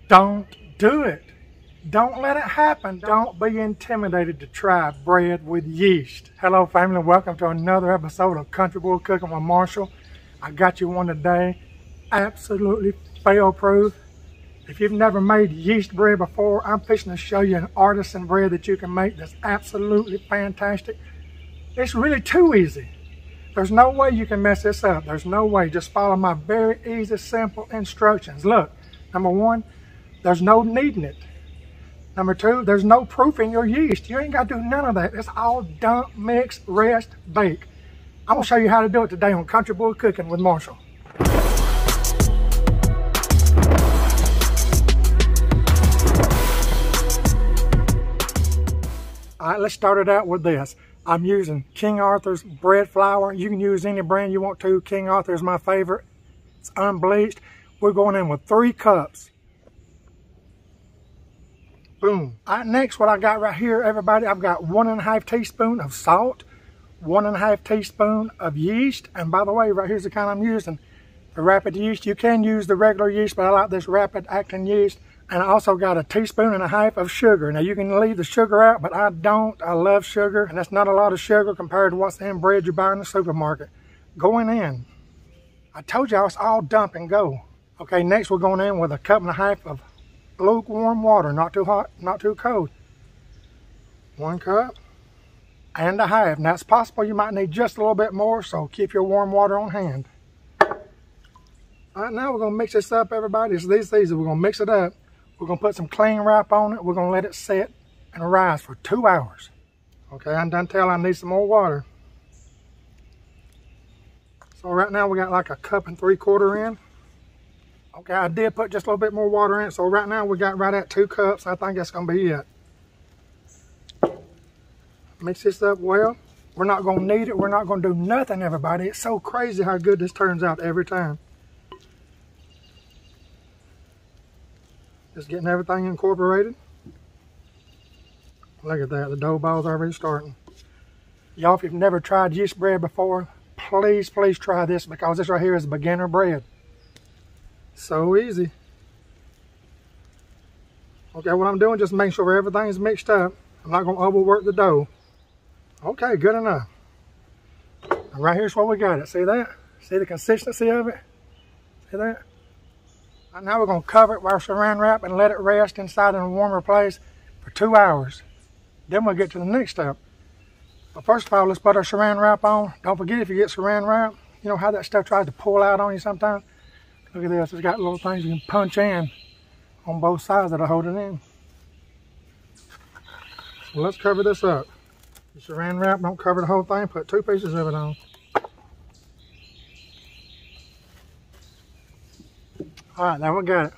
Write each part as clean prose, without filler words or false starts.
Don't do it. Don't let it happen. Don't be intimidated to try bread with yeast. Hello family, welcome to another episode of Country Boy Cooking with Marshall. I got you one today, absolutely fail proof. If you've never made yeast bread before, I'm fixing to show you an artisan bread that you can make that's absolutely fantastic. It's really too easy. There's no way you can mess this up. There's no way. Just follow my very easy, simple instructions. Look, number one, there's no kneading it. Number two, there's no proofing your yeast. You ain't got to do none of that. It's all dump, mix, rest, bake. I'm going to show you how to do it today on Country Boy Cooking with Marshall. All right, let's start it out with this. I'm using King Arthur's bread flour. You can use any brand you want to. King Arthur is my favorite. It's unbleached. We're going in with 3 cups. Boom. All right, next, what I got right here, everybody, I've got 1.5 teaspoon of salt, 1.5 teaspoon of yeast. And by the way, right here's the kind I'm using, the rapid yeast. You can use the regular yeast, but I like this rapid acting yeast. And I also got 1.5 teaspoons of sugar. Now you can leave the sugar out, but I don't. I love sugar, and that's not a lot of sugar compared to what's in bread you buy in the supermarket. Going in, I told y'all it's all dump and go. Okay, next we're going in with 1.5 cups of lukewarm water, not too hot, not too cold. 1 cup and a half. Now it's possible you might need just a little bit more, so keep your warm water on hand. All right, now we're gonna mix this up, everybody. It's this easy. We're gonna mix it up. We're gonna put some cling wrap on it. We're gonna let it set and rise for 2 hours. Okay, I'm done telling I need some more water. So right now we got like 1.75 cups in. Okay, I did put just a little bit more water in it, so right now we got right at 2 cups. I think that's gonna be it. Mix this up well. We're not gonna knead it. We're not gonna do nothing, everybody. It's so crazy how good this turns out every time. Just getting everything incorporated. Look at that, the dough ball's already starting. Y'all, if you've never tried yeast bread before, please, please try this, because this right here is beginner bread. So easy. Okay, what I'm doing, just make sure everything's mixed up. I'm not gonna overwork the dough. Okay, good enough. And right here's where we got it. See that? See the consistency of it? See that? And now we're gonna cover it with our saran wrap and let it rest inside in a warmer place for 2 hours. Then we'll get to the next step. But first of all, let's put our saran wrap on. Don't forget, if you get saran wrap, you know how that stuff tries to pull out on you sometimes? Look at this, it's got little things you can punch in on both sides that'll hold it in. So let's cover this up. The saran wrap, don't cover the whole thing, put 2 pieces of it on. All right, now we got it.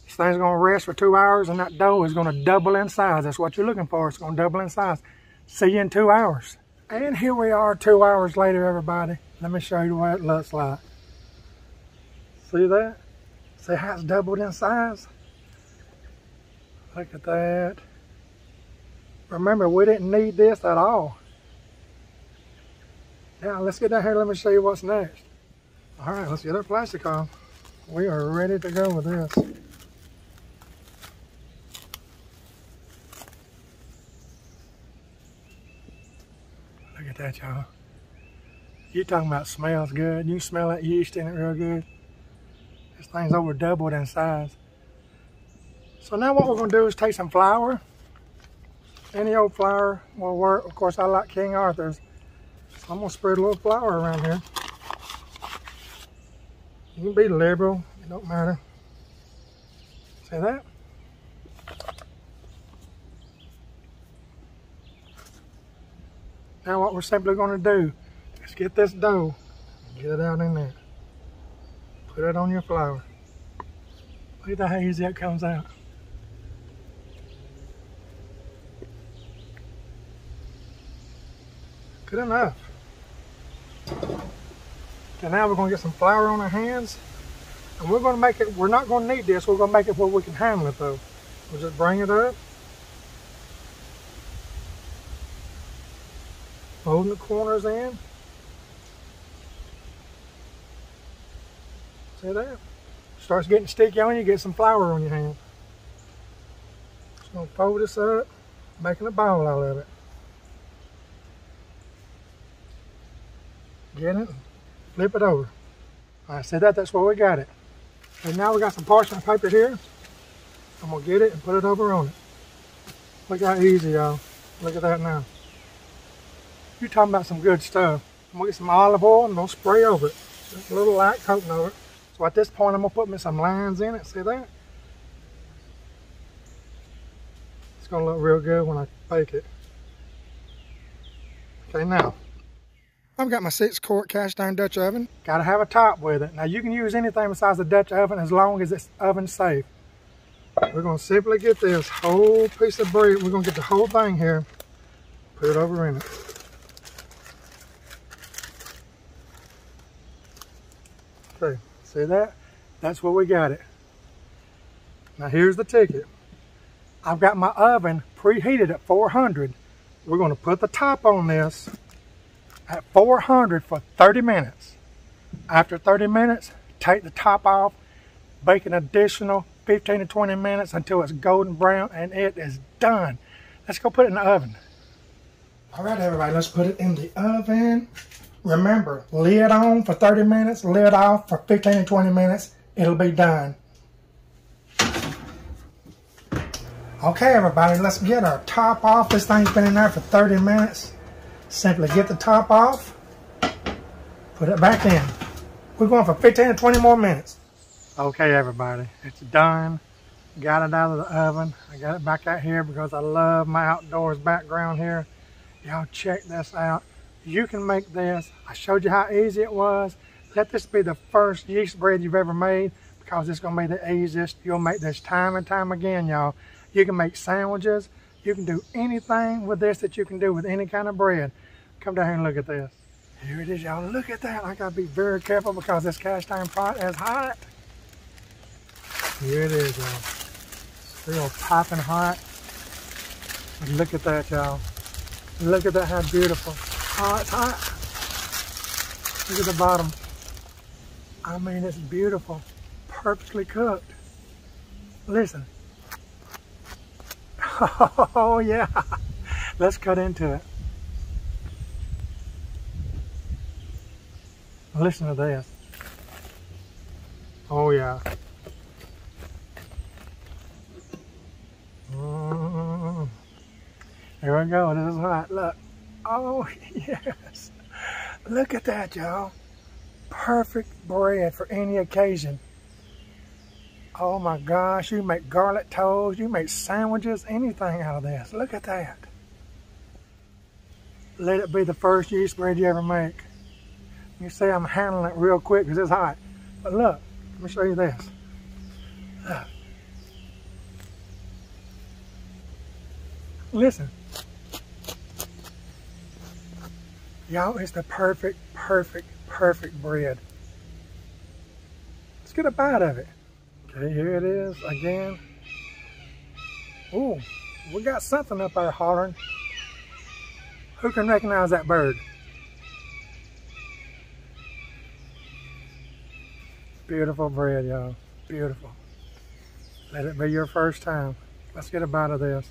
This thing's gonna rest for 2 hours, and that dough is gonna double in size. That's what you're looking for, it's gonna double in size. See you in 2 hours. And here we are 2 hours later, everybody. Let me show you what it looks like. See that? See how it's doubled in size? Look at that. Remember, we didn't need this at all. Now, let's get down here. Let me show you what's next. All right, let's get our plastic off. We are ready to go with this. Look at that, y'all. You talking about smells good. You smell that yeast in it real good. This thing's over doubled in size. So now what we're gonna do is take some flour. Any old flour will work. Of course, I like King Arthur's. So I'm gonna spread a little flour around here. You can be liberal, it don't matter. See that? Now what we're simply gonna do is get this dough, get it out in there. Put it on your flour. Look at how easy that comes out. Good enough. Okay, now we're gonna get some flour on our hands, and we're gonna make it, we're not gonna need this, we're gonna make it where we can handle it though. We'll just bring it up. Holding the corners in. See that? Starts getting sticky on you, get some flour on your hand. gonna fold this up, making a ball out of it. Get it, flip it over. All right, see that's where we got it. And now we got some parchment paper here. I'm gonna get it and put it over on it. Look how easy, y'all. Look at that now. You're talking about some good stuff. I'm gonna get some olive oil and I'm gonna spray over it. Just a little light coating over it. So at this point, I'm gonna put me some lines in it. See that? It's gonna look real good when I bake it. Okay, now I've got my 6-quart cast iron Dutch oven. Gotta have a top with it. Now you can use anything besides the Dutch oven as long as it's oven safe. We're gonna simply get this whole piece of bread. We're gonna get the whole thing here. Put it over in it. Okay, see that? That's where we got it. Now here's the ticket. I've got my oven preheated at 400. We're gonna put the top on this at 400 for 30 minutes. After 30 minutes, take the top off, bake an additional 15 to 20 minutes until it's golden brown, and it is done. Let's go put it in the oven. All right, everybody, let's put it in the oven. Remember, lid on for 30 minutes, lid off for 15 to 20 minutes. It'll be done. Okay, everybody, let's get our top off. This thing's been in there for 30 minutes. Simply get the top off, put it back in. We're going for 15 to 20 more minutes. Okay, everybody, it's done. Got it out of the oven. I got it back out here because I love my outdoors background here. Y'all check this out. You can make this. I showed you how easy it was. Let this be the first yeast bread you've ever made because it's going to be the easiest. You'll make this time and time again, y'all. You can make sandwiches. You can do anything with this that you can do with any kind of bread. Come down here and look at this. Here it is, y'all. Look at that. I gotta be very careful because this cast iron pot is hot. Here it is, y'all. Real popping hot. And look at that, y'all. Look at that, how beautiful. Oh, it's hot. Look at the bottom. I mean, it's beautiful. Perfectly cooked. Listen. Oh, yeah. Let's cut into it. Listen to this. Oh, yeah. Here we go. This is hot. Look. Oh, yes. Look at that, y'all. Perfect bread for any occasion. Oh my gosh, you make garlic toast, you make sandwiches, anything out of this. Look at that. Let it be the first yeast bread you ever make. You see I'm handling it real quick because it's hot. But look, let me show you this. Look. Listen. Y'all, it's the perfect bread. Let's get a bite of it. Okay, here it is again. Ooh, we got something up there hollering. Who can recognize that bird? Beautiful bread, y'all. Beautiful. Let it be your first time. Let's get a bite of this.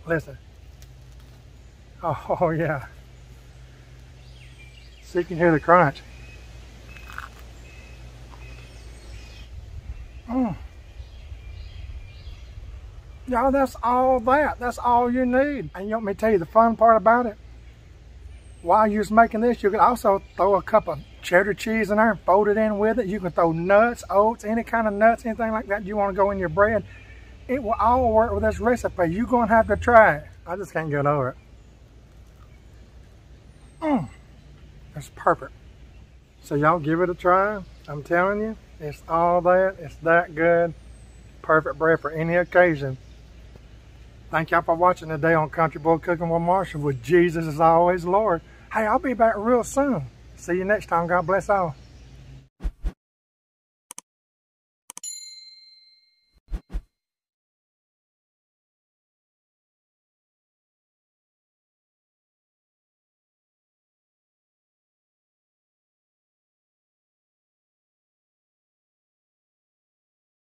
Listen. Oh, yeah. So you can hear the crunch. Y'all, that's all that. That's all you need. And you want me to tell you the fun part about it? While you're making this, you can also throw a cup of cheddar cheese in there and fold it in with it. You can throw nuts, oats, any kind of nuts, anything like that you want to go in your bread. It will all work with this recipe. You're going to have to try it. I just can't get over it. It's perfect. So y'all give it a try. I'm telling you, it's all that. It's that good. Perfect bread for any occasion. Thank y'all for watching today on Country Boy Cooking with Marshall with Jesus is always Lord. Hey, I'll be back real soon. See you next time. God bless all.